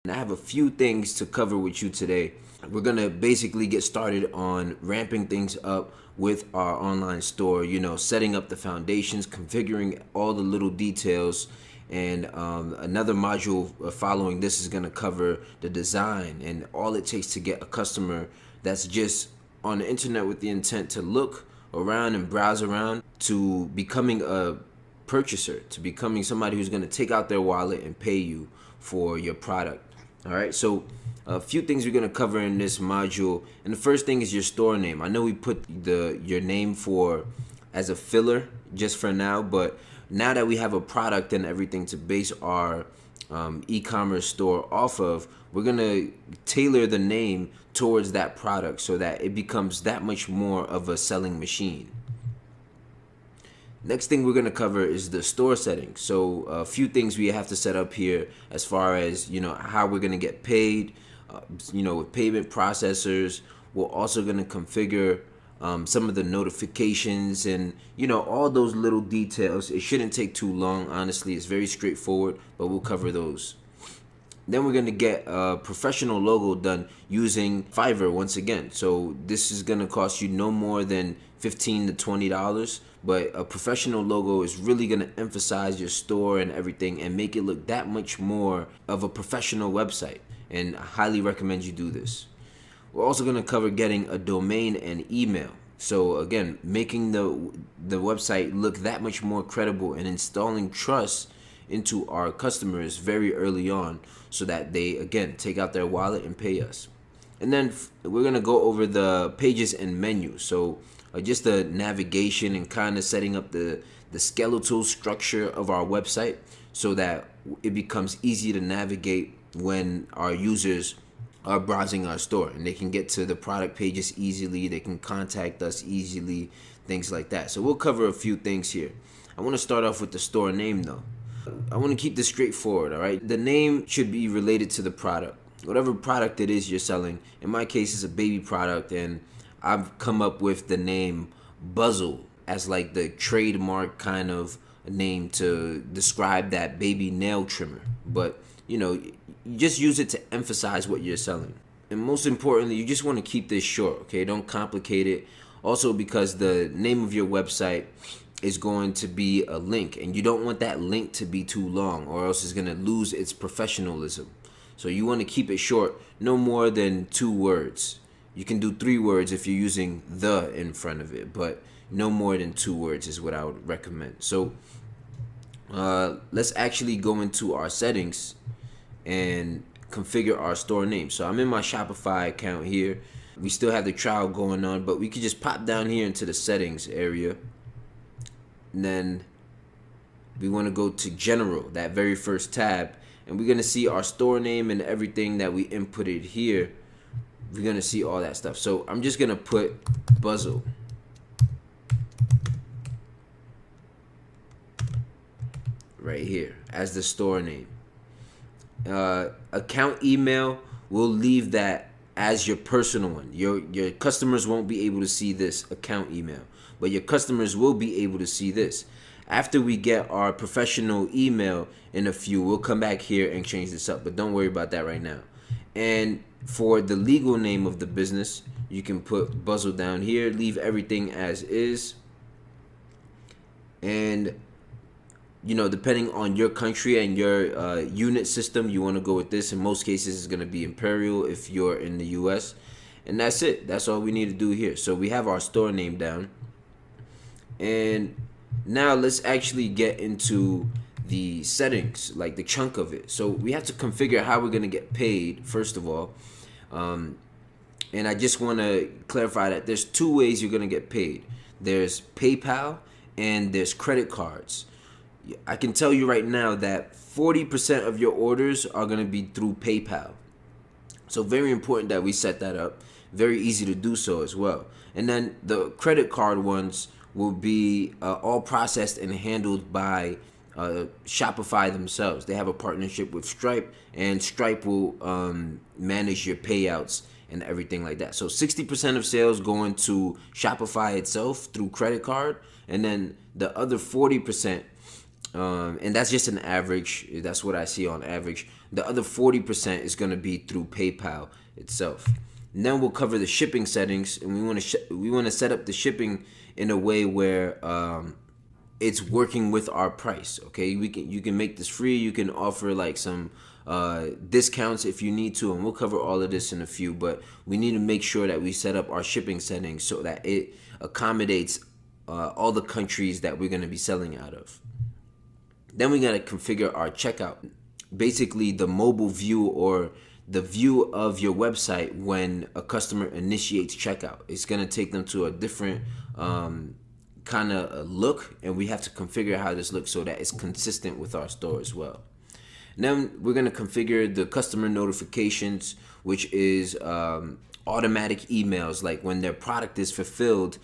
And I have a few things to cover with you today. We're gonna basically get started on ramping things up with our online store, setting up the foundations, configuring all the little details. And another module following this is going to cover the design and all it takes to get a customer that's just on the internet with the intent to look around and browse around to becoming a purchaser, to becoming somebody who's going to take out their wallet and pay you for your product. All right, so a few things we're going to cover in this module, and the first thing is your store name. I know we put your name for as a filler just for now, but now that we have a product and everything to base our e-commerce store off of, we're going to tailor the name towards that product so that it becomes that much more of a selling machine. Next thing we're going to cover is the store settings. So a few things we have to set up here as far as, how we're going to get paid, with payment processors. We're also going to configure some of the notifications and, all those little details. It shouldn't take too long, honestly. It's very straightforward, but we'll cover those. Then we're going to get a professional logo done using Fiverr once again. So this is going to cost you no more than $15 to $20, but a professional logo is really going to emphasize your store and everything and make it look that much more of a professional website. And I highly recommend you do this. We're also going to cover getting a domain and email. So again, making the website look that much more credible and installing trust into our customers very early on so that they, again, take out their wallet and pay us. And then we're going to go over the pages and menu. So just the navigation and kind of setting up the skeletal structure of our website so that it becomes easy to navigate when our users are browsing our store and they can get to the product pages easily, they can contact us easily, things like that. So we'll cover a few things here. I want to start off with the store name though. I want to keep this straightforward, all right? The name should be related to the product. Whatever product it is you're selling. In my case, it's a baby product, and I've come up with the name Buzzle as like the trademark kind of name to describe that baby nail trimmer. But, you just use it to emphasize what you're selling. And most importantly, you just want to keep this short, okay? Don't complicate it. Also, because the name of your website is going to be a link, and you don't want that link to be too long or else it's going to lose its professionalism. So you want to keep it short, no more than 2 words. You can do 3 words if you're using the in front of it, but no more than 2 words is what I would recommend. So let's actually go into our settings and configure our store name. So I'm in my Shopify account here. We still have the trial going on, but we could just pop down here into the settings area. And then we want to go to general, that very first tab, and we're going to see our store name and everything that we inputted here. We're going to see all that stuff. So I'm just going to put Buzzle. Right here as the store name. Account email, we'll leave that as your personal one. Your customers won't be able to see this account email, but your customers will be able to see this. After we get our professional email in a few, we'll come back here and change this up, but don't worry about that right now. And for the legal name of the business, you can put Buzzle down here, leave everything as is. And depending on your country and your unit system, you want to go with this. In most cases, it's going to be Imperial if you're in the US. And that's it. That's all we need to do here. So we have our store name down. And now let's actually get into the settings, like the chunk of it. So we have to configure how we're going to get paid, first of all. And I just want to clarify that there's 2 ways you're going to get paid. There's PayPal and there's credit cards. I can tell you right now that 40% of your orders are going to be through PayPal. So very important that we set that up. Very easy to do so as well. And then the credit card ones will be all processed and handled by Shopify themselves. They have a partnership with Stripe, and Stripe will manage your payouts and everything like that. So 60% of sales going to Shopify itself through credit card, and then the other 40% And that's just an average. That's what I see on average. The other 40% is going to be through PayPal itself. And then we'll cover the shipping settings, and we want to set up the shipping in a way where it's working with our price. Okay, you can make this free. You can offer like some discounts if you need to, and we'll cover all of this in a few. But we need to make sure that we set up our shipping settings so that it accommodates all the countries that we're going to be selling out of. Then we got to configure our checkout. Basically, the mobile view or the view of your website when a customer initiates checkout. It's going to take them to a different kind of look, and we have to configure how this looks so that it's consistent with our store as well. And then we're going to configure the customer notifications, which is automatic emails. Like when their product is fulfilled,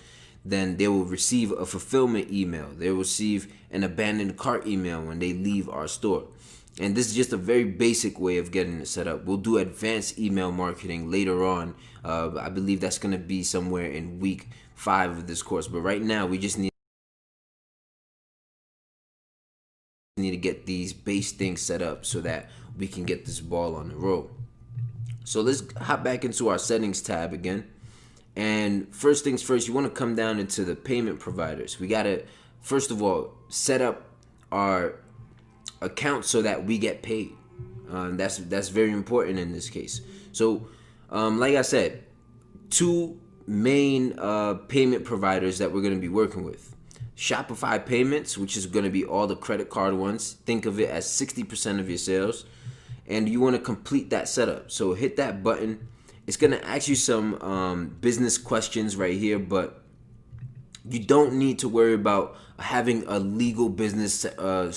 then they will receive a fulfillment email. They will receive an abandoned cart email when they leave our store. And this is just a very basic way of getting it set up. We'll do advanced email marketing later on. I believe that's going to be somewhere in week 5 of this course. But right now, we just need to get these base things set up so that we can get this ball on the roll. So let's hop back into our settings tab again. And first things first, you want to come down into the payment providers. We got to, first of all, set up our account so that we get paid. That's very important in this case. So, like I said, 2 main payment providers that we're going to be working with. Shopify payments, which is going to be all the credit card ones. Think of it as 60% of your sales. And you want to complete that setup. So hit that button. It's going to ask you some business questions right here, but you don't need to worry about having a legal business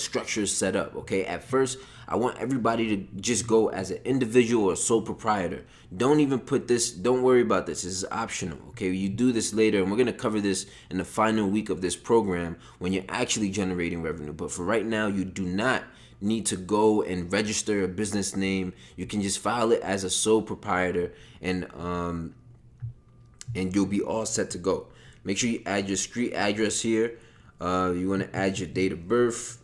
structure set up, okay? At first, I want everybody to just go as an individual or sole proprietor. Don't even put this, don't worry about this. This is optional, okay? You do this later, and we're going to cover this in the final week of this program when you're actually generating revenue. But for right now, you do not need to go and register a business name. You can just file it as a sole proprietor, and you'll be all set to go. Make sure you add your street address here. You want to add your date of birth.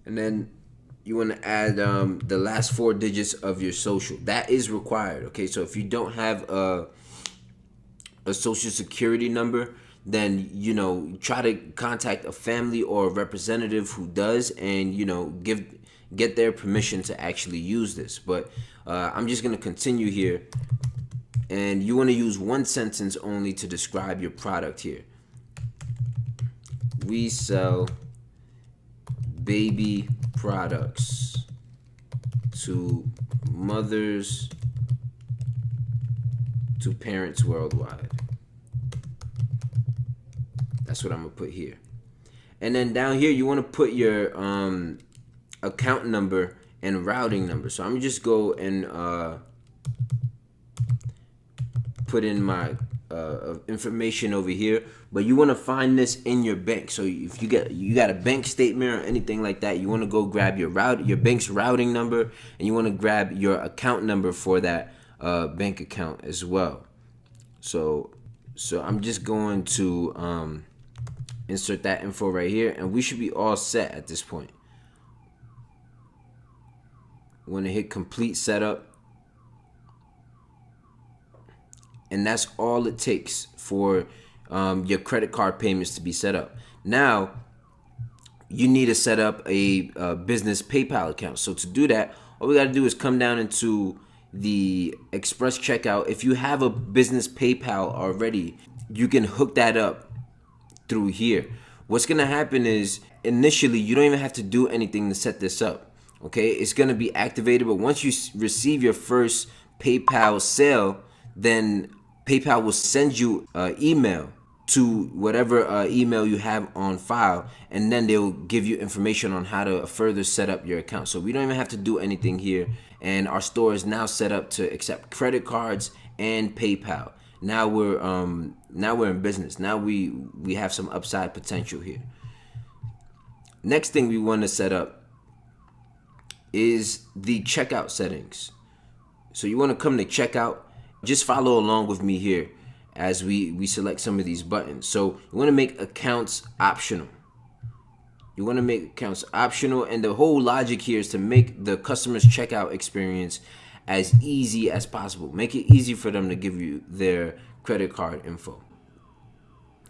And then you want to add the last 4 digits of your social. That is required, okay? So if you don't have a social security number, then, you know, try to contact a family or a representative who does, and, you know, get their permission to actually use this. But I'm just going to continue here. And you want to use 1 sentence only to describe your product here. We sell baby products to mothers to parents worldwide. That's what I'm gonna put here. And then down here, you want to put your account number and routing number. So I'm gonna just go and put in my information over here, but you want to find this in your bank. So if you got a bank statement or anything like that, you want to go grab your bank's routing number, and you want to grab your account number for that bank account as well. So I'm just going to insert that info right here, and we should be all set at this point. We want to hit complete setup. And that's all it takes for your credit card payments to be set up. Now, you need to set up a business PayPal account. So to do that, all we got to do is come down into the Express Checkout. If you have a business PayPal already, you can hook that up through here. What's going to happen is, initially, you don't even have to do anything to set this up. Okay, it's going to be activated, but once you receive your first PayPal sale, then PayPal will send you an email to whatever email you have on file, and then they'll give you information on how to further set up your account. So we don't even have to do anything here, and our store is now set up to accept credit cards and PayPal. Now we're in business. Now we have some upside potential here. Next thing we want to set up is the checkout settings. So you want to come to checkout. Just follow along with me here as we select some of these buttons. So you want to make accounts optional. You want to make accounts optional, and the whole logic here is to make the customer's checkout experience as easy as possible. Make it easy for them to give you their credit card info.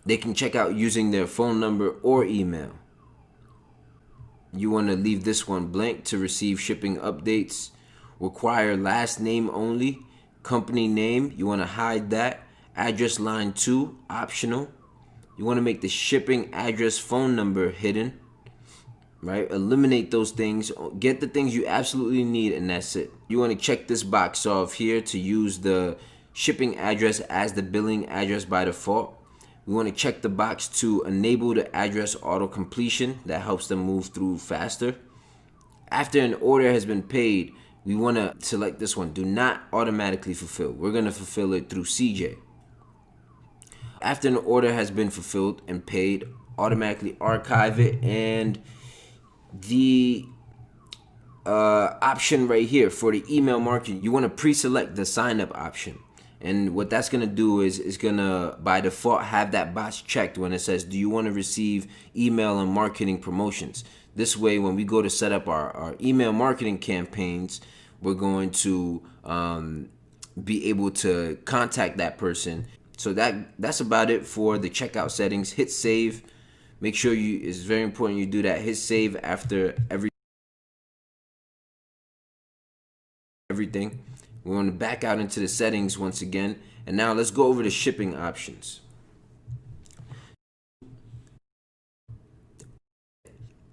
They can check out using their phone number or email. You want to leave this one blank to receive shipping updates. Require last name only. Company name, you want to hide that. Address line 2, optional. You want to make the shipping address phone number hidden. Right? Eliminate those things. Get the things you absolutely need, and that's it. You want to check this box off here to use the shipping address as the billing address by default. We want to check the box to enable the address auto completion. That helps them move through faster. After an order has been paid, we want to select this one. Do not automatically fulfill. We're going to fulfill it through CJ. After an order has been fulfilled and paid, automatically archive it. And the option right here for the email marketing, you want to pre-select the sign up option. And what that's going to do is it's going to by default have that box checked when it says, do you want to receive email and marketing promotions? This way, when we go to set up our email marketing campaigns, we're going to be able to contact that person. So that's about it for the checkout settings. Hit save. Make sure it's very important you do that. Hit save after everything. We want to back out into the settings once again. And now let's go over the shipping options.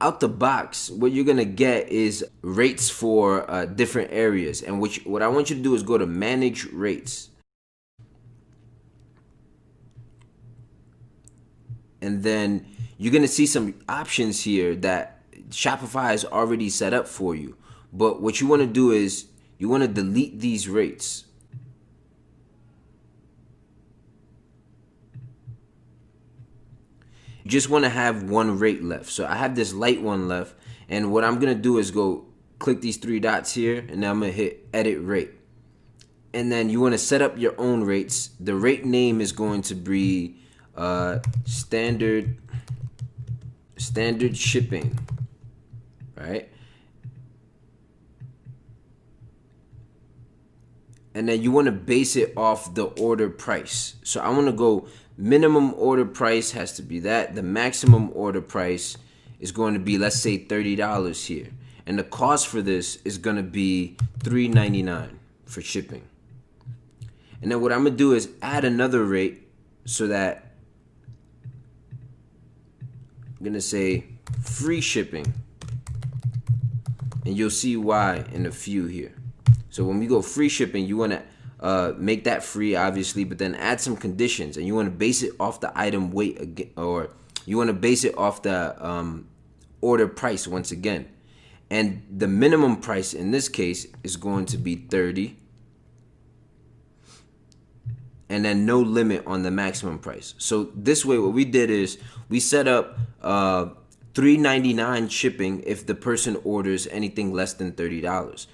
Out the box, what you're going to get is rates for different areas. And what I want you to do is go to manage rates. And then you're going to see some options here that Shopify has already set up for you. But what you want to do is you want to delete these rates. You just want to have one rate left. So I have this light one left. And what I'm going to do is go click these 3 dots here. And then I'm going to hit edit rate. And then you want to set up your own rates. The rate name is going to be standard shipping, right? And then you want to base it off the order price. So I want to go minimum order price has to be that. The maximum order price is going to be, let's say, $30 here. And the cost for this is going to be $3.99 for shipping. And then what I'm going to do is add another rate so that I'm going to say free shipping. And you'll see why in a few here. So when we go free shipping, you want to make that free, obviously, but then add some conditions. And you want to base it off the item weight again, or you want to base it off the order price once again. And the minimum price in this case is going to be $30. And then no limit on the maximum price. So this way, what we did is we set up $3.99 shipping if the person orders anything less than $30.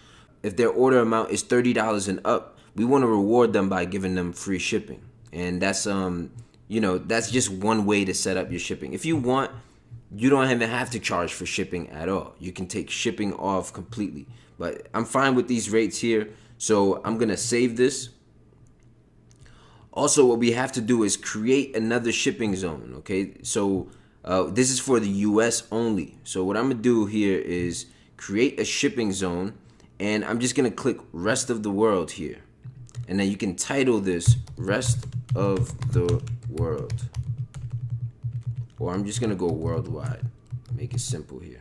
If their order amount is $30 and up, we want to reward them by giving them free shipping. And that's that's just one way to set up your shipping. If you want, you don't even have to charge for shipping at all. You can take shipping off completely. But I'm fine with these rates here, so I'm gonna save this. Also, what we have to do is create another shipping zone. Okay, so this is for the US only. So what I'm gonna do here is create a shipping zone. And I'm just going to click rest of the world here. And then you can title this rest of the world. Or I'm just going to go worldwide. Make it simple here.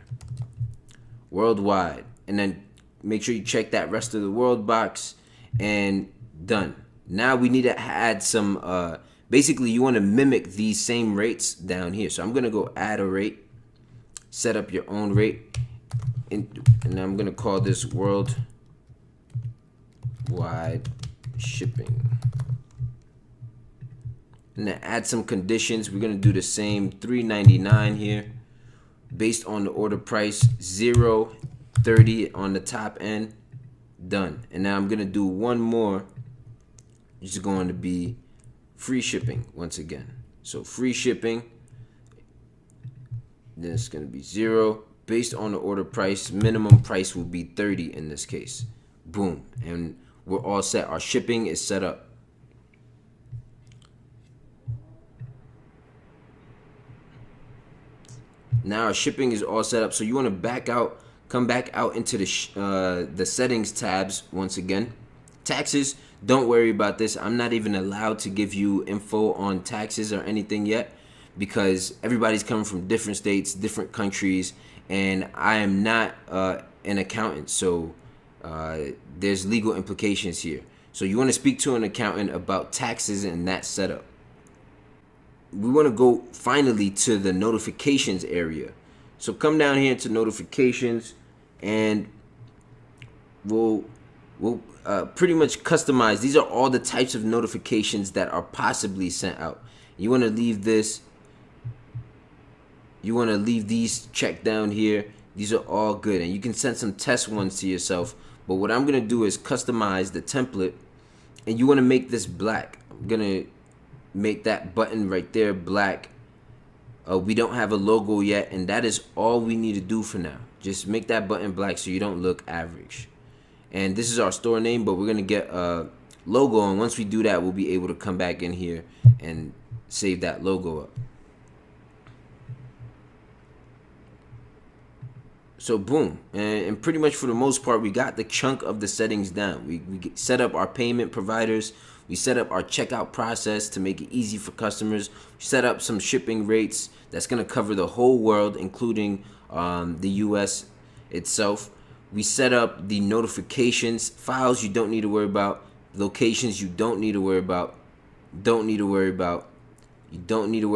Worldwide. And then make sure you check that rest of the world box. And done. Now we need to add some, basically you want to mimic these same rates down here. So I'm going to go add a rate. Set up your own rate. And I'm going to call this worldwide shipping. And then add some conditions. We're going to do the same $3.99 here based on the order price, $0.30 on the top end, Done. And now I'm gonna do one more, which is going to be free shipping once again. So free shipping, then it's gonna be 0. Based on the order price, minimum price will be 30 in this case. Boom. And we're all set. Our shipping is set up. Now our shipping is all set up. So you want to come back out into the settings tabs once again. Taxes, don't worry about this. I'm not even allowed to give you info on taxes or anything yet, because everybody's coming from different states, different countries, and I am not an accountant, so there's legal implications here. So you want to speak to an accountant about taxes and that setup. We want to go finally to the notifications area. So come down here to notifications, and we'll pretty much customize. These are all the types of notifications that are possibly sent out. You want to leave this. You want to leave these checked down here. These are all good, and you can send some test ones to yourself. But what I'm gonna do is customize the template, and you want to make this black. I'm gonna make that button right there black. We don't have a logo yet, and that is all we need to do for now. Just make that button black so you don't look average. And this is our store name, but we're gonna get a logo, and once we do that, we'll be able to come back in here and save that logo up. So boom, and pretty much for the most part, we got the chunk of the settings down. We set up our payment providers. We set up our checkout process to make it easy for customers. We set up some shipping rates that's going to cover the whole world, including the US itself. We set up the notifications, files you don't need to worry about, locations you don't need to worry about, you don't need to worry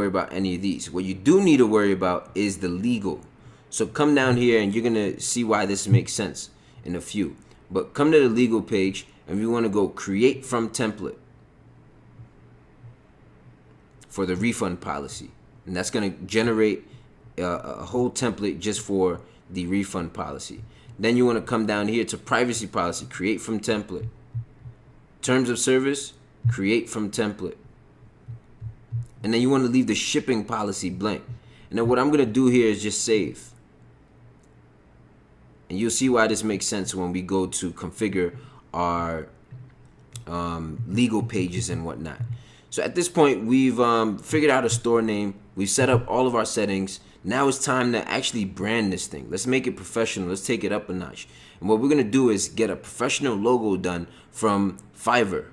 about any of these. What you do need to worry about is the legal. So come down here, and you're going to see why this makes sense in a few. But come to the legal page, and we want to go create from template for the refund policy. And that's going to generate a whole template just for the refund policy. Then you want to come down here to privacy policy, create from template. Terms of service, create from template. And then you want to leave the shipping policy blank. And then what I'm going to do here is just save. And you'll see why this makes sense when we go to configure our legal pages and whatnot. So at this point, we've figured out a store name. We've set up all of our settings. Now it's time to actually brand this thing. Let's make it professional. Let's take it up a notch. And what we're going to do is get a professional logo done from Fiverr.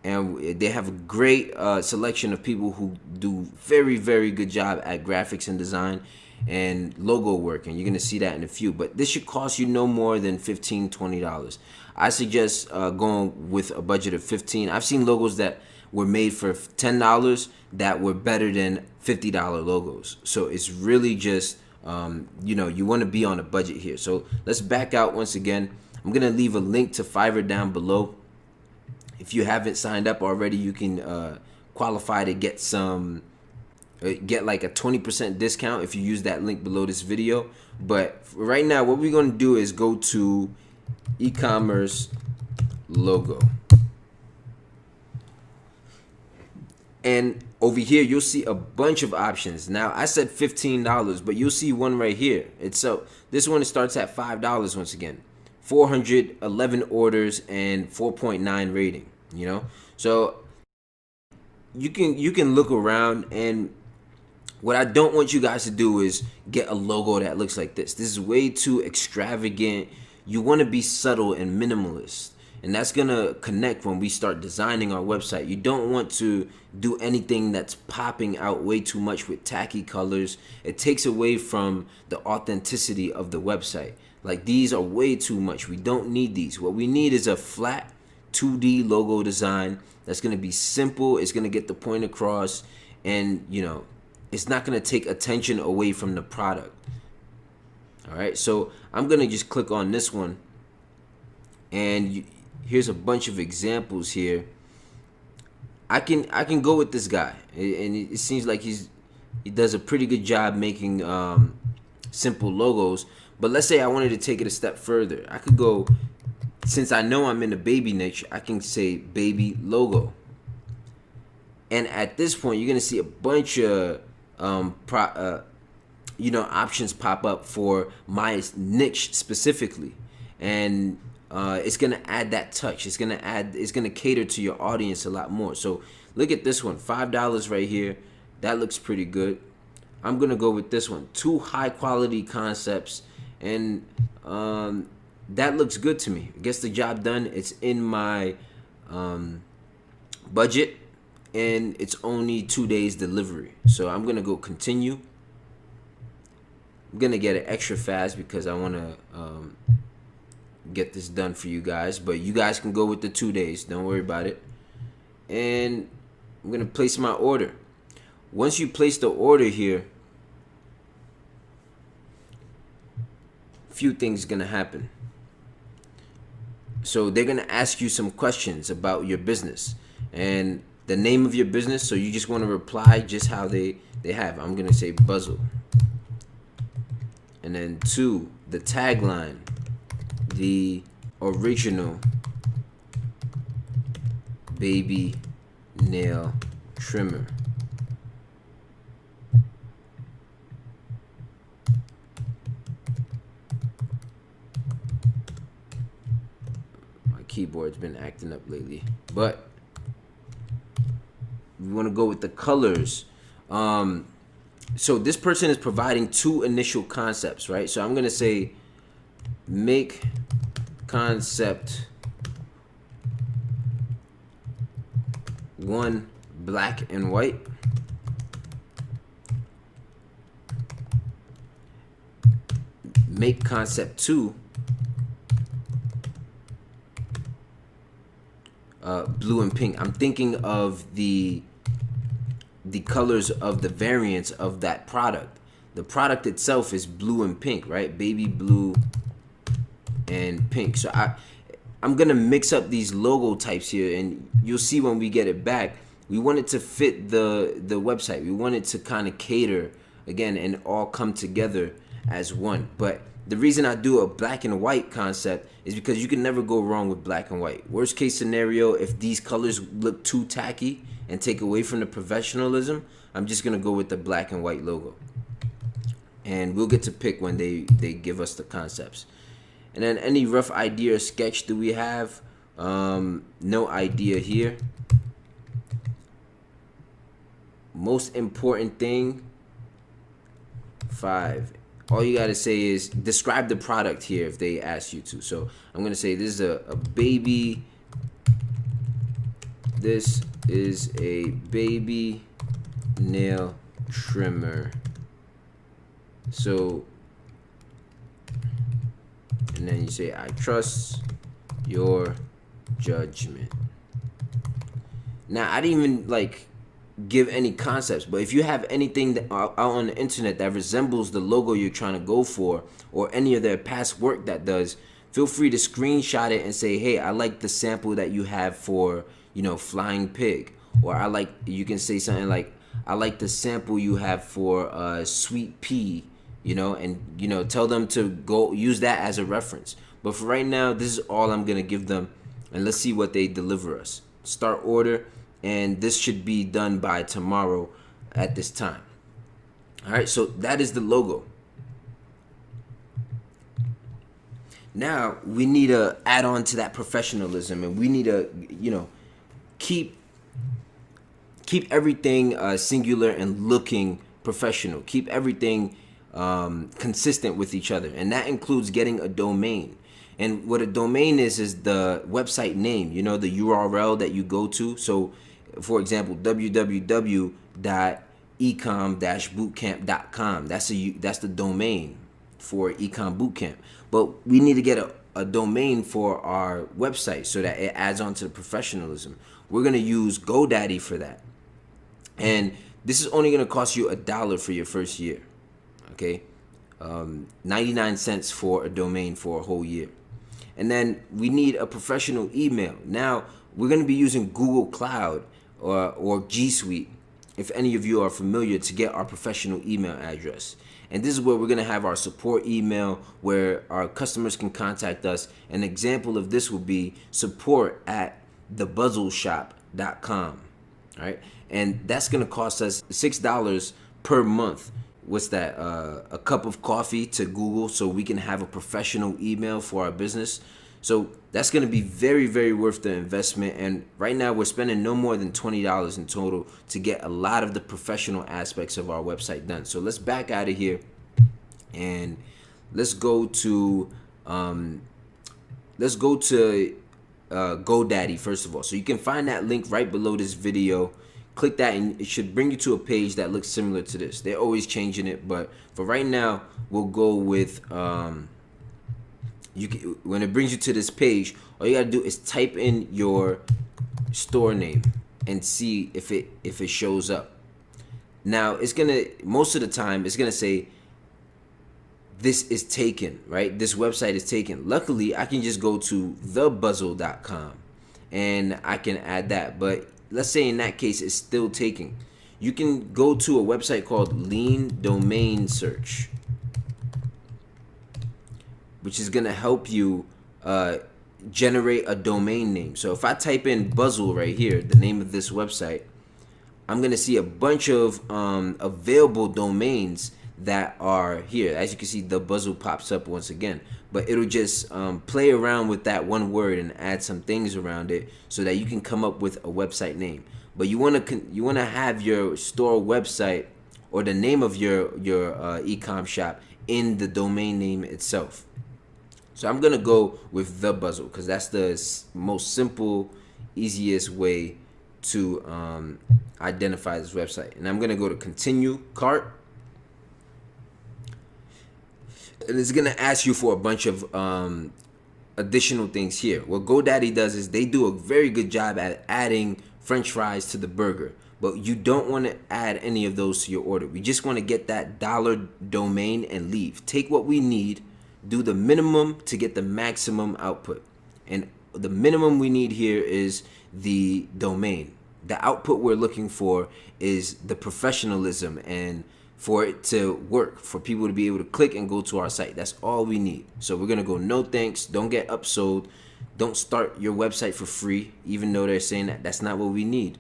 And they have a great selection of people who do very, very good job at graphics and design and logo work, and you're going to see that in a few. But this should cost you no more than $15, $20. I suggest going with a budget of $15. I've seen logos that were made for $10 that were better than $50 logos. So it's really just, you want to be on a budget here. So let's back out once again. I'm going to leave a link to Fiverr down below. If you haven't signed up already, you can qualify to get like a 20% discount if you use that link below this video. But right now, what we're going to do is go to e-commerce logo. And over here, you'll see a bunch of options. Now, I said $15, but you'll see one right here. This one starts at $5 once again. 411 orders and 4.9 rating, So you can look around, and what I don't want you guys to do is get a logo that looks like this. This is way too extravagant. You want to be subtle and minimalist. And that's going to connect when we start designing our website. You don't want to do anything that's popping out way too much with tacky colors. It takes away from the authenticity of the website. Like, these are way too much. We don't need these. What we need is a flat 2D logo design that's going to be simple. It's going to get the point across. And, it's not going to take attention away from the product. All right. So I'm going to just click on this one. And here's a bunch of examples here. I can go with this guy, and it seems like he does a pretty good job making simple logos. But let's say I wanted to take it a step further. I could go since I know I'm in the baby niche, I can say baby logo. And at this point, you're gonna see a bunch of options pop up for my niche specifically, and it's gonna add that touch. It's gonna cater to your audience a lot more. So look at this one, $5 right here. That looks pretty good. I'm gonna go with this one, 2 high quality concepts, and that looks good to me. It gets the job done. It's in my budget, and it's only 2 days delivery. So I'm gonna go continue. I'm gonna get it extra fast because I want to get this done for you guys, but you guys can go with the 2 days. Don't worry about it. And I'm gonna place my order. Once you place the order here, a few things gonna happen. So they're gonna ask you some questions about your business and the name of your business. So you just want to reply just how they have. I'm gonna say Buzzle. And then 2, the tagline, the original baby nail trimmer. My keyboard's been acting up lately, but we want to go with the colors. So this person is providing 2 initial concepts, right? So I'm gonna say make concept 1 black and white, make concept 2 blue and pink. I'm thinking of the colors of the variants of that product. The product itself is blue and pink, right? Baby blue and pink. So I'm gonna mix up these logo types here, and you'll see when we get it back, we want it to fit the website. We want it to kind of cater again and all come together as one. But the reason I do a black and white concept is because you can never go wrong with black and white. Worst case scenario, if these colors look too tacky and take away from the professionalism, I'm just gonna go with the black and white logo, and we'll get to pick when they give us the concepts. And then any rough idea or sketch do we have? No idea here. Most important thing, 5. All you gotta say is describe the product here if they ask you to. So I'm gonna say this is a baby. This is a baby nail trimmer. So, and then you say, I trust your judgment. Now, I didn't even give any concepts, but if you have anything that out on the internet that resembles the logo you're trying to go for, or any of their past work that does, feel free to screenshot it and say, hey, I like the sample that you have for, flying pig. Or you can say something like, I like the sample you have for sweet pea, and tell them to go use that as a reference. But for right now, this is all I'm gonna give them, and let's see what they deliver us. Start order, and this should be done by tomorrow at this time. All right, so that is the logo. Now we need to add on to that professionalism, and we need to, keep everything singular and looking professional. Keep everything consistent with each other, and that includes getting a domain. And what a domain is the website name, the URL that you go to. So for example, www.ecom-bootcamp.com. That's the domain for Ecom Bootcamp. But we need to get a domain for our website so that it adds on to the professionalism. We're going to use GoDaddy for that. And this is only going to cost you $1 for your first year. Okay? 99 cents for a domain for a whole year. And then we need a professional email. Now, we're going to be using Google Cloud or G Suite. if any of you are familiar, to get our professional email address. And this is where we're going to have our support email where our customers can contact us. An example of this would be support@thebuzzleshop.com. All right. And that's going to cost us $6 per month. What's that? A cup of coffee to Google so we can have a professional email for our business. So that's going to be very, very worth the investment. And right now we're spending no more than $20 in total to get a lot of the professional aspects of our website done. So let's back out of here and let's go to GoDaddy first of all. So you can find that link right below this video. Click that and it should bring you to a page that looks similar to this. They're always changing it, but for right now we'll go with when it brings you to this page, all you gotta do is type in your store name and see if it shows up. Now it's gonna, most of the time it's gonna say this is taken, right? This website is taken. Luckily I can just go to thebuzzle.com and I can add that, but let's say in that case it's still taking. You can go to a website called Lean Domain Search, which is gonna help you generate a domain name. So if I type in Buzzle right here, the name of this website, I'm gonna see a bunch of available domains that are here. As you can see, the Buzzle pops up once again, but it'll just play around with that one word and add some things around it so that you can come up with a website name. But you wanna have your store website or the name of your e-com shop in the domain name itself. So I'm gonna go with The Buzzle because that's the most simple, easiest way to identify this website. And I'm gonna go to Continue Cart, and it's gonna ask you for a bunch of additional things here. What GoDaddy does is they do a very good job at adding French fries to the burger, but you don't want to add any of those to your order. We just want to get that dollar domain and leave. Take what we need, do the minimum to get the maximum output. And the minimum we need here is the domain. The output we're looking for is the professionalism and for it to work, for people to be able to click and go to our site. That's all we need. So we're gonna go no thanks, don't get upsold, don't start your website for free, even though they're saying that that's not what we need.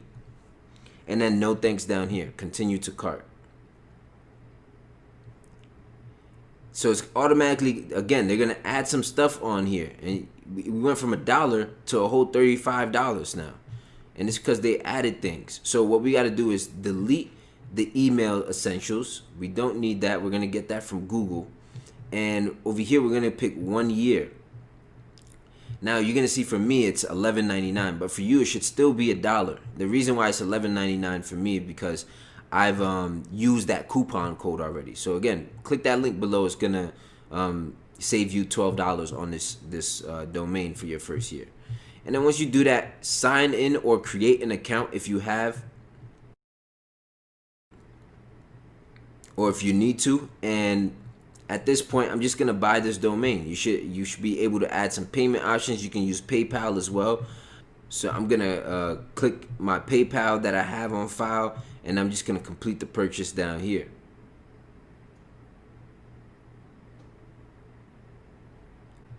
And then no thanks down here, continue to cart. So it's automatically, again, they're gonna add some stuff on here. And we went from $1 to a whole $35 now. And it's because they added things. So what we gotta do is delete the email essentials. We don't need that. We're gonna get that from Google. And over here, we're gonna pick 1 year. Now you're gonna see for me, it's $11.99, but for you, it should still be $1. The reason why it's $11.99 for me is because I've used that coupon code already. So again, click that link below. It's gonna save you $12 on this domain for your first year. And then once you do that, sign in or create an account if you have, or if you need to. And at this point, I'm just gonna buy this domain. You should be able to add some payment options. You can use PayPal as well. So I'm gonna click my PayPal that I have on file, and I'm just gonna complete the purchase down here.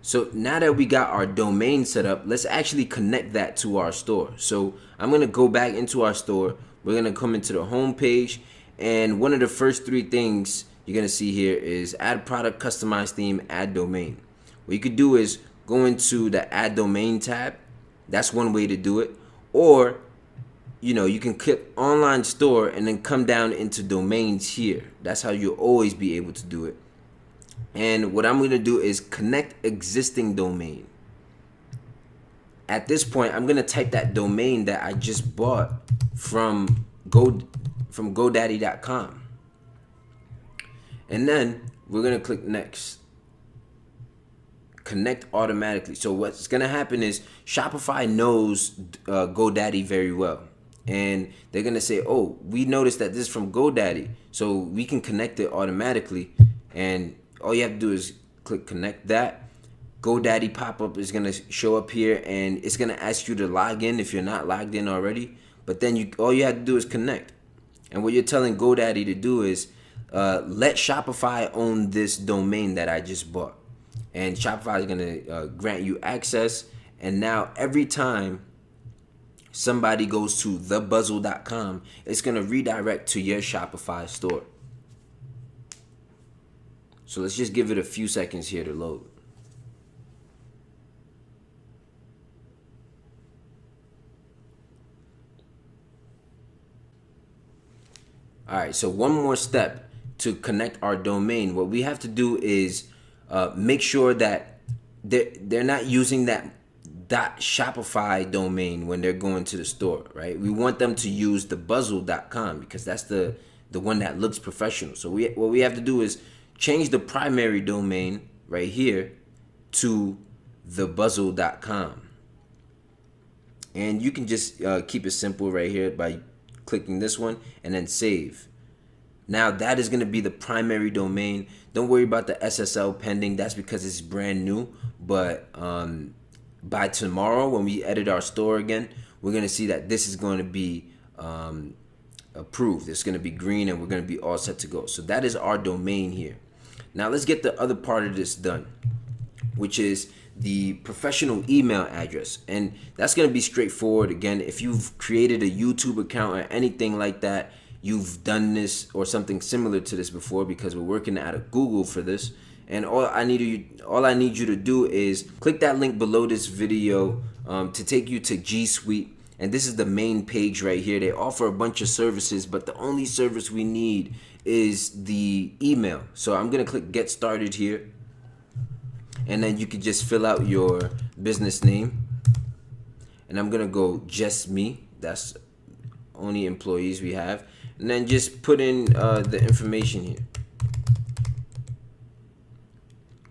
So now that we got our domain set up, let's actually connect that to our store. So I'm gonna go back into our store. We're gonna come into the home page, and one of the first 3 things you're gonna see here is add product, customize theme, add domain. What you could do is go into the add domain tab. That's one way to do it. Or, you can click online store and then come down into domains here. That's how you'll always be able to do it. And what I'm gonna do is connect existing domain. At this point, I'm gonna type that domain that I just bought from GoDaddy.com. And then we're gonna click next. Connect automatically. So what's gonna happen is Shopify knows GoDaddy very well, and they're gonna say, oh, we noticed that this is from GoDaddy, so we can connect it automatically. And all you have to do is click connect that. GoDaddy pop-up is gonna show up here, and it's gonna ask you to log in if you're not logged in already. But then all you have to do is connect. And what you're telling GoDaddy to do is let Shopify own this domain that I just bought. And Shopify is going to grant you access. And now every time somebody goes to thebuzzle.com, it's going to redirect to your Shopify store. So let's just give it a few seconds here to load. All right, so one more step to connect our domain. What we have to do is make sure that they're not using that .shopify domain when they're going to the store, right? We want them to use thebuzzle.com because that's the one that looks professional. So what we have to do is change the primary domain right here to thebuzzle.com. And you can just keep it simple right here by clicking this one and then save. Now that is going to be the primary domain. Don't worry about the SSL pending. That's because it's brand new. But by tomorrow, when we edit our store again, we're going to see that this is going to be approved. It's going to be green and we're going to be all set to go. So that is our domain here. Now let's get the other part of this done, which is the professional email address. And that's going to be straightforward. Again, if you've created a YouTube account or anything like that, you've done this or something similar to this before, because we're working out of Google for this. And all I need you to do is click that link below this video to take you to G Suite. And this is the main page right here. They offer a bunch of services, but the only service we need is the email. So I'm going to click Get Started here. And then you can just fill out your business name. And I'm going to go just me. That's only employees we have. And then just put in the information here.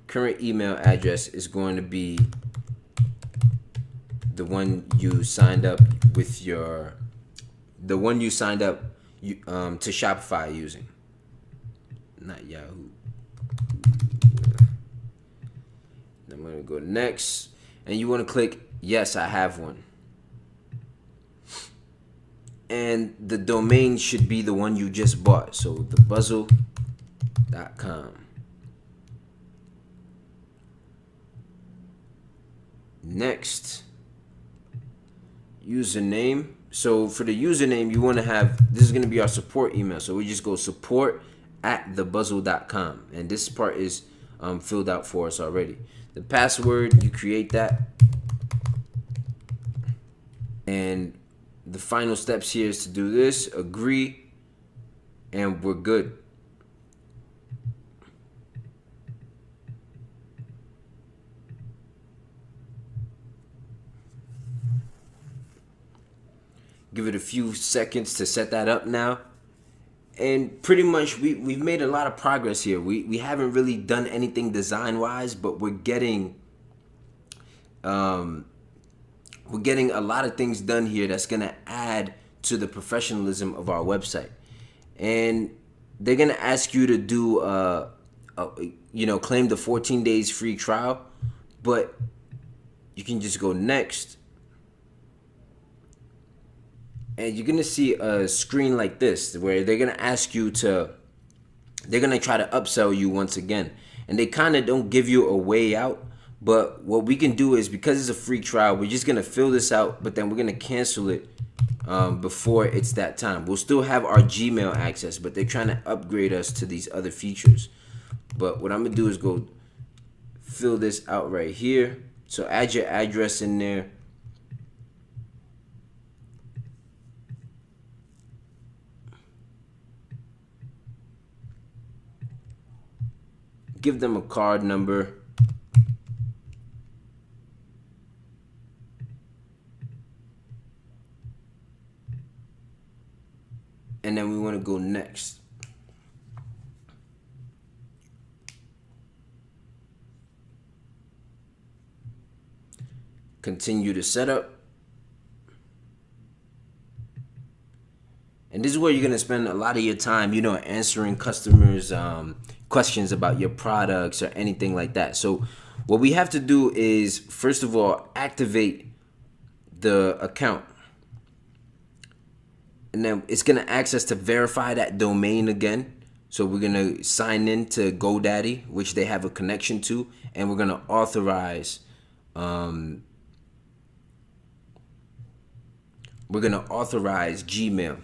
Current email address is going to be the one you signed up with to Shopify using, not Yahoo. I'm going to go next, and you want to click yes, I have one. And the domain should be the one you just bought, so thebuzzle.com. Next, username. So for the username, you want to have, this is going to be our support email. So we just go support@thebuzzle.com. And this part is filled out for us already. The password, you create that. And the final steps here is to do this, agree, and we're good. Give it a few seconds to set that up now. And pretty much we've made a lot of progress here. We haven't really done anything design-wise, but we're getting a lot of things done here that's going to add to the professionalism of our website. And they're going to ask you to do claim the 14 days free trial, but you can just go next. And you're going to see a screen like this where they're going to ask you they're going to try to upsell you once again. And they kind of don't give you a way out. But what we can do is, because it's a free trial, we're just going to fill this out, but then we're going to cancel it before it's that time. We'll still have our Gmail access, but they're trying to upgrade us to these other features. But what I'm going to do is go fill this out right here. So add your address in there. Give them a card number. And then we want to go next. Continue to set up. And this is where you're going to spend a lot of your time, answering customers' questions about your products or anything like that. So what we have to do is, first of all, activate the account. and then it's gonna ask us to verify that domain again. So we're gonna sign in to GoDaddy, which they have a connection to, and we're gonna authorize. We're gonna authorize Gmail.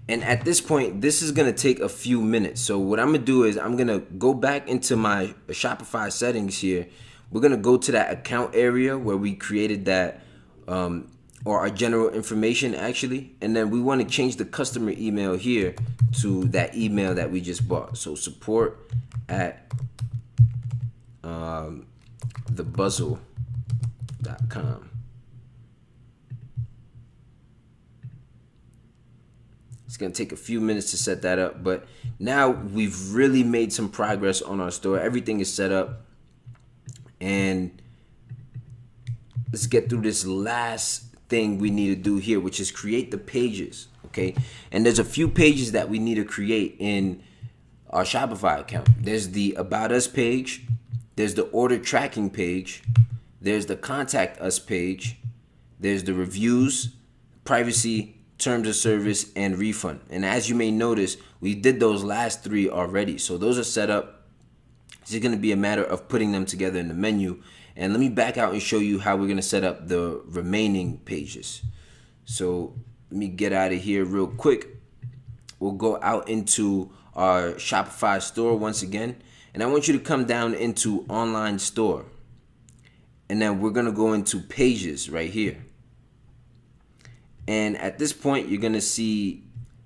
And at this point, this is gonna take a few minutes. So what I'm gonna do is I'm gonna go back into my Shopify settings here. We're gonna go to that account area where we created that, or our general information actually, and then we want to change the customer email here to that email that we just bought. So support at thebuzzle.com. It's gonna take a few minutes to set that up, but now we've really made some progress on our store. Everything is set up, and let's get through this last thing we need to do here, which is create the pages. Okay, and there's a few pages that we need to create in our Shopify account. There's the About Us page, there's the order tracking page, there's the Contact Us page, there's the reviews, privacy, terms of service, and refund. And as you may notice, we did those last three already. So those are set up. It's just gonna be a matter of putting them together in the menu. And let me back out and show you how we're gonna set up the remaining pages. So let me get out of here real quick. We'll go out into our Shopify store once again. And I want you to come down into online store. And then we're gonna go into pages right here. And at this point, you're gonna see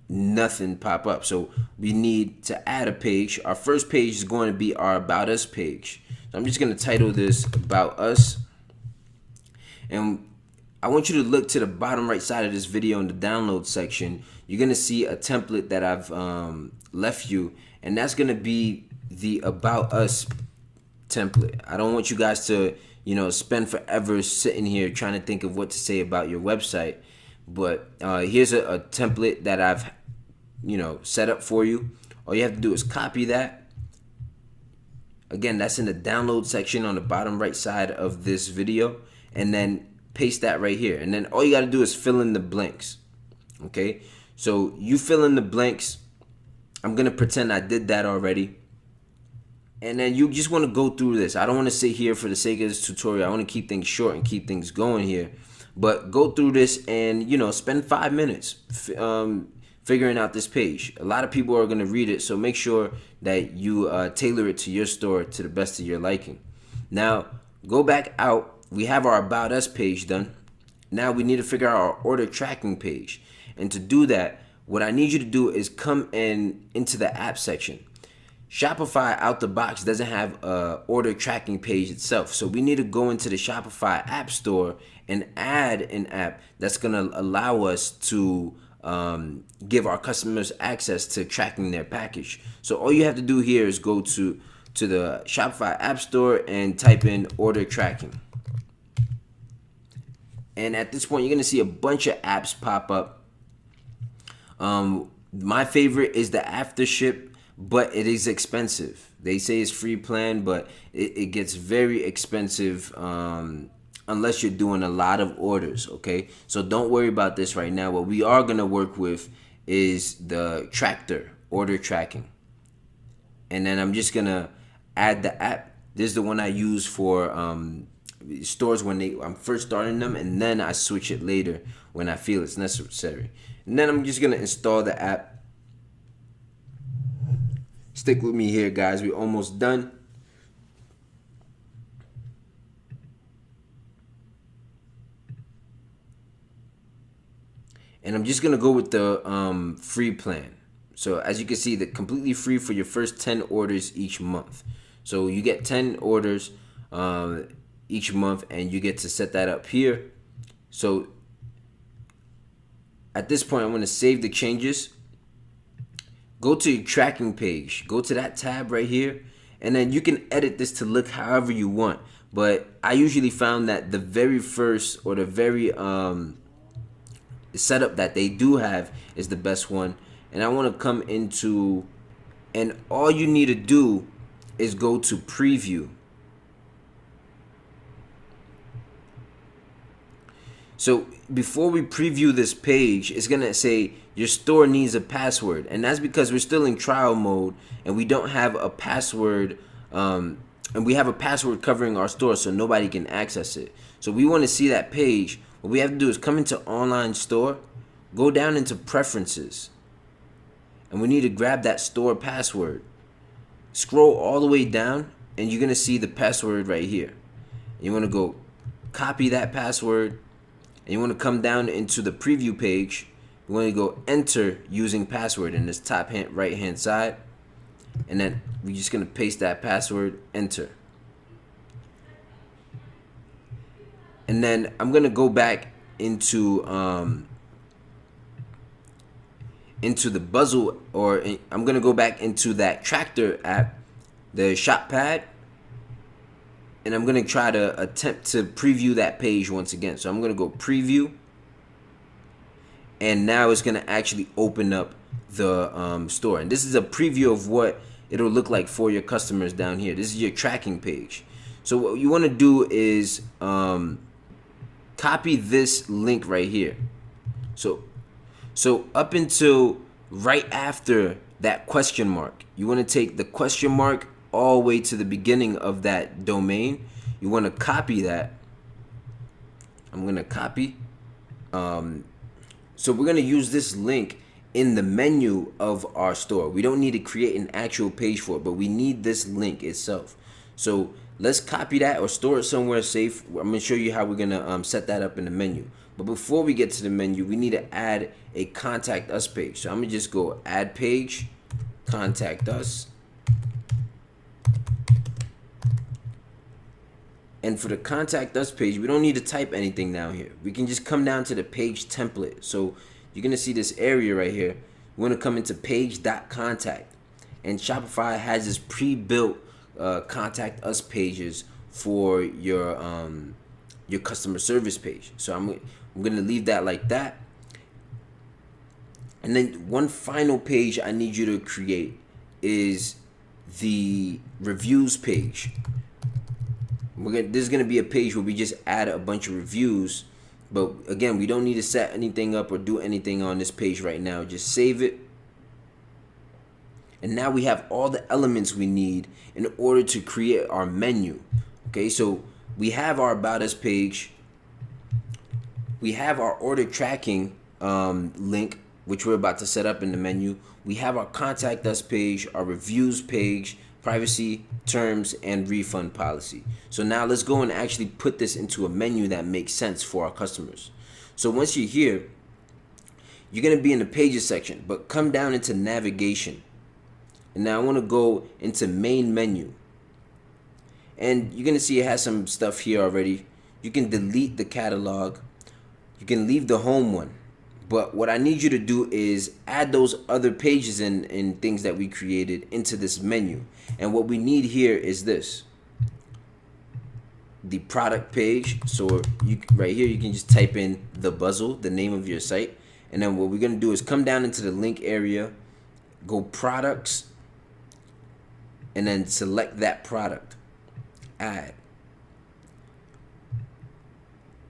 nothing pop up. So we need to add a page. Our first page is going to be our About Us page. So I'm just gonna title this About Us. And I want you to look to the bottom right side of this video in the download section. You're gonna see a template that I've left you, and that's gonna be the About Us template. I don't want you guys to, spend forever sitting here trying to think of what to say about your website. But here's a template that I've, set up for you. All you have to do is copy that. Again, that's in the download section on the bottom right side of this video. And then paste that right here. And then all you got to do is fill in the blanks. Okay? So you fill in the blanks. I'm going to pretend I did that already. And then you just want to go through this. I don't want to sit here for the sake of this tutorial. I want to keep things short and keep things going here. But go through this and, spend 5 minutes figuring out this page. A lot of people are going to read it, so make sure that you tailor it to your store to the best of your liking. Now, go back out. We have our About Us page done. Now we need to figure out our order tracking page. And to do that, what I need you to do is come into the app section. Shopify out the box doesn't have a order tracking page itself. So we need to go into the Shopify app store and add an app that's going to allow us to give our customers access to tracking their package. So all you have to do here is go to the Shopify app store and type in order tracking. And at this point, you're going to see a bunch of apps pop up. My favorite is the AfterShip, but it is expensive. They say it's free plan, but it gets very expensive unless you're doing a lot of orders, okay? So don't worry about this right now. What we are gonna work with is the Tractor, order tracking. And then I'm just gonna add the app. This is the one I use for stores when I'm first starting them, and then I switch it later when I feel it's necessary. And then I'm just gonna install the app. Stick with me here, guys. We're almost done. And I'm just going to go with the free plan. So as you can see, the completely free for your first 10 orders each month. So you get 10 orders each month, and you get to set that up here. So at this point, I'm going to save the changes. Go to your tracking page. Go to that tab right here. And then you can edit this to look however you want. But I usually found that the very first or the very setup that they do have is the best one. And I want to come into, and all you need to do is go to preview. So before we preview this page, it's gonna say your store needs a password, and that's because we're still in trial mode and we don't have a password, and we have a password covering our store so nobody can access it. So we want to see that page. What we have to do is come into online store, go down into preferences, and we need to grab that store password. Scroll all the way down and you're gonna see the password right here. You want to go copy that password, and you want to come down into the preview page. You want to go enter using password in this top right hand side, and then we're just gonna paste that password, enter. And then I'm gonna go back into the Buzzle, or I'm gonna go back into that tractor app, the shop pad, and I'm gonna try to attempt to preview that page once again. So I'm gonna go preview, and now it's gonna actually open up the store. And this is a preview of what it'll look like for your customers down here. This is your tracking page. So what you want to do is copy this link right here. So up until right after that question mark, you want to take the question mark all the way to the beginning of that domain. You want to copy that. I'm going to copy. So we're going to use this link in the menu of our store. We don't need to create an actual page for it, but we need this link itself. So let's copy that or store it somewhere safe. I'm going to show you how we're going to set that up in the menu. But before we get to the menu, we need to add a contact us page. So I'm going to just go add page, contact us. And for the contact us page, we don't need to type anything down here. We can just come down to the page template. So you're going to see this area right here. We want to come into page.contact. And Shopify has this pre-built contact us pages for your customer service page. So I'm going to leave that like that. And then one final page I need you to create is the reviews page. This is going to be a page where we just add a bunch of reviews. But again, we don't need to set anything up or do anything on this page right now. Just save it. And now we have all the elements we need in order to create our menu. Okay, so we have our About Us page. We have our order tracking link, which we're about to set up in the menu. We have our Contact Us page, our reviews page, privacy, terms, and refund policy. So now let's go and actually put this into a menu that makes sense for our customers. So once you're here, you're going to be in the pages section, but come down into navigation. And now I want to go into main menu. And you're going to see it has some stuff here already. You can delete the catalog. You can leave the home one. But what I need you to do is add those other pages and things that we created into this menu. And what we need here is this. The product page. So right here, you can just type in the Buzzle, the name of your site. And then what we're going to do is come down into the link area, go products, and then select that product. Add.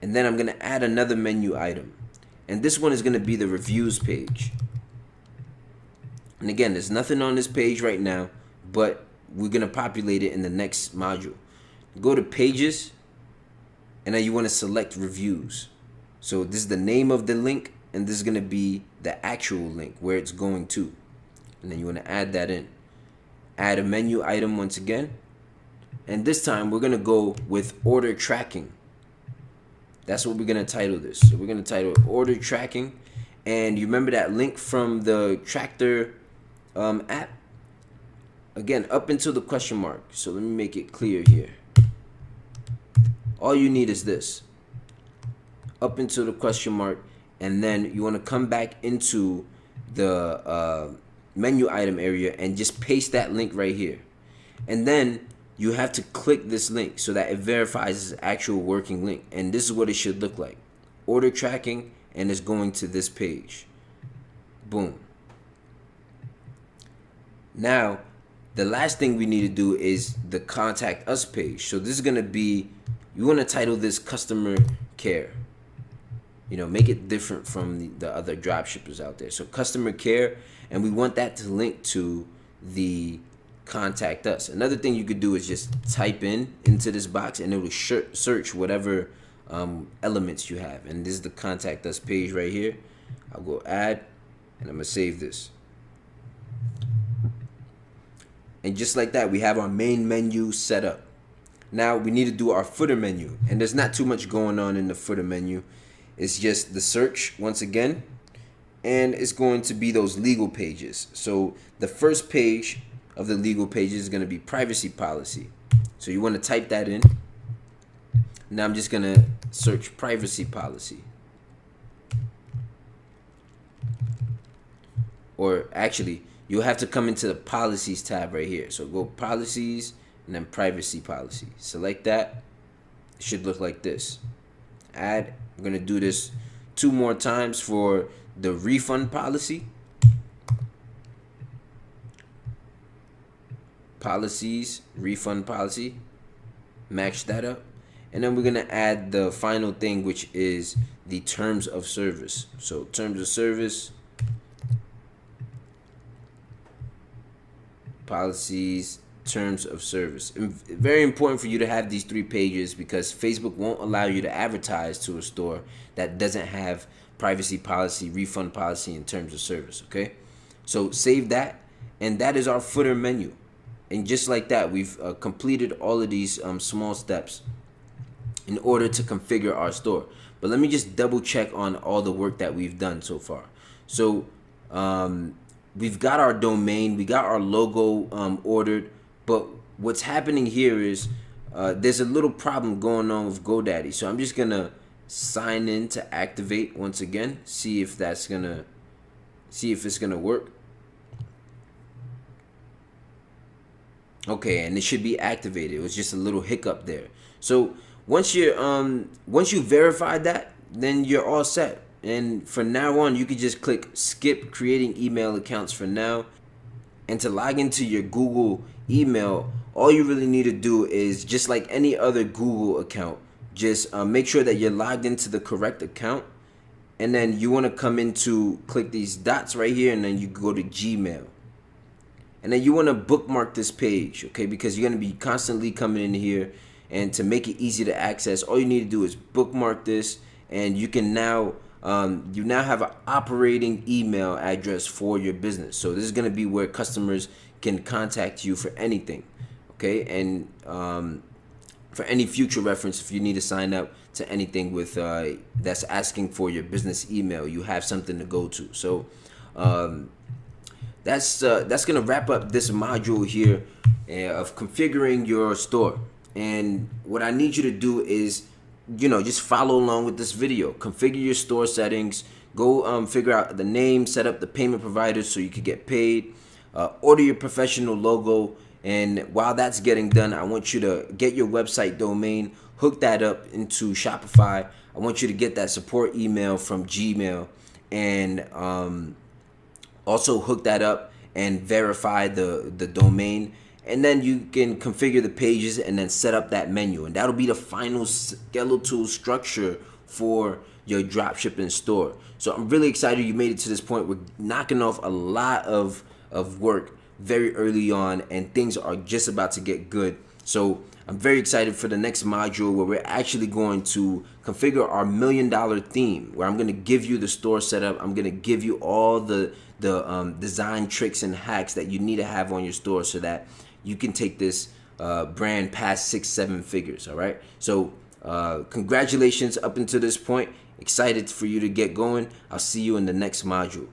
And then I'm going to add another menu item. And this one is going to be the reviews page. And again, there's nothing on this page right now, but we're going to populate it in the next module. Go to pages, and then you want to select reviews. So this is the name of the link, and this is going to be the actual link where it's going to. And then you want to add that in. Add a menu item once again. And this time we're going to go with order tracking. That's what we're going to title this. So we're going to title it order tracking. And you remember that link from the tractor app? Again, up until the question mark. So let me make it clear here. All you need is this. Up until the question mark. And then you want to come back into the menu item area and just paste that link right here. And then you have to click this link so that it verifies it's actual working link. And this is what it should look like. Order tracking, and it's going to this page. Boom. Now, the last thing we need to do is the contact us page. So this is going to be, you want to title this customer care. make it different from the other drop shippers out there. So customer care, and we want that to link to the contact us. Another thing you could do is just type into this box, and it will search whatever elements you have. And this is the contact us page right here. I'll go add, and I'm gonna save this. And just like that, we have our main menu set up. Now we need to do our footer menu, and there's not too much going on in the footer menu. It's just the search once again, and it's going to be those legal pages. So the first page of the legal pages is going to be privacy policy. So you want to type that in. Now I'm just going to search privacy policy. Or actually, you'll have to come into the policies tab right here. So go policies and then privacy policy. Select that. It should look like this. Add. I'm going to do this 2 more times for the refund policy. Policies, refund policy. Match that up. And then we're going to add the final thing, which is the terms of service. So terms of service, policies, terms of service. And very important for you to have these 3 pages, because Facebook won't allow you to advertise to a store that doesn't have privacy policy, refund policy, and terms of service. Okay, so save that, and that is our footer menu. And just like that, we've completed all of these small steps in order to configure our store. But let me just double check on all the work that we've done so far. So we've got our domain, we got our logo ordered. But what's happening here is there's a little problem going on with GoDaddy. So I'm just going to sign in to activate once again. See if it's going to work. Okay, and it should be activated. It was just a little hiccup there. So once you verified that, then you're all set. And from now on, you can just click skip creating email accounts for now. And to log into your Google email, all you really need to do is, just like any other Google account, just make sure that you're logged into the correct account. And then you want to come into, click these dots right here, and then you go to Gmail. And then you want to bookmark this page, okay? Because you're going to be constantly coming in here. And to make it easy to access, all you need to do is bookmark this, and you can now you now have an operating email address for your business. So this is going to be where customers can contact you for anything, okay? And for any future reference, if you need to sign up to anything with that's asking for your business email, you have something to go to. So that's going to wrap up this module here of configuring your store. And what I need you to do is, just follow along with this video. Configure your store settings. Go figure out the name, set up the payment providers so you can get paid. Order your professional logo. And while that's getting done, I want you to get your website domain, hook that up into Shopify. I want you to get that support email from Gmail, and also hook that up and verify the domain. And then you can configure the pages and then set up that menu. And that'll be the final skeletal structure for your dropshipping store. So I'm really excited you made it to this point. We're knocking off a lot of work very early on, and things are just about to get good. So I'm very excited for the next module, where we're actually going to configure our $1 million theme, where I'm going to give you the store setup. I'm going to give you all the design tricks and hacks that you need to have on your store, so that you can take this brand past 6-7 figures. All right. So congratulations up until this point. Excited for you to get going. I'll see you in the next module.